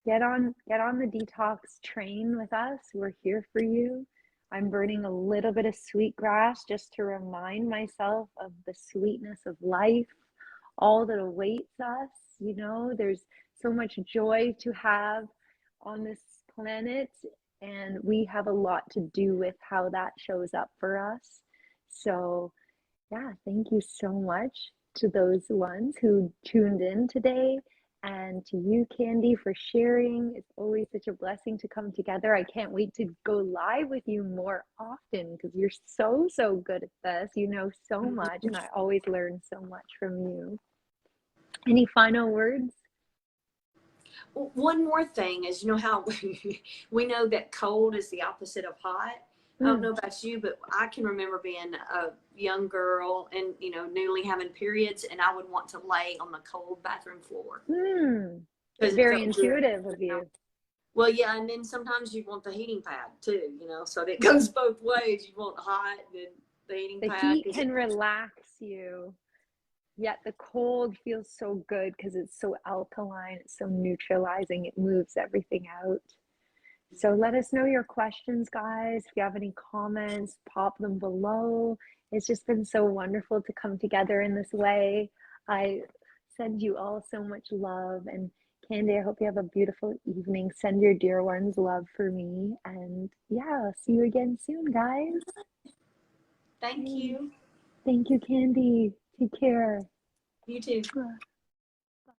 Get on the detox train with us. We're here for you. I'm burning a little bit of sweetgrass just to remind myself of the sweetness of life, all that awaits us. There's so much joy to have on this planet, and we have a lot to do with how that shows up for us. So thank you so much to those ones who tuned in today. And to you, Candy, for sharing. It's always such a blessing to come together. I can't wait to go live with you more often because you're so good at this. You know so much, and I always learn so much from you. Any final words? One more thing is, you know how we know that cold is the opposite of hot. I don't Mm. know about you, but I can remember being a young girl and, you know, newly having periods, and I would want to lay on the cold bathroom floor Mm. because it Very felt good. intuitive of you. Well, yeah, and then sometimes you want the heating pad too, you know, so it goes both ways. You want hot, and the heating The pad. heat can relax you, yet the cold feels so good because it's so alkaline, it's so neutralizing, it moves everything out. So let us know your questions, guys. If you have any comments, pop them below. It's just been so wonderful to come together in this way. I send you all so much love. And Candy, I hope you have a beautiful evening. Send your dear ones love for me. And yeah, see you again soon, guys. Thank Yay. you. Thank you, Candy. Take care. You too.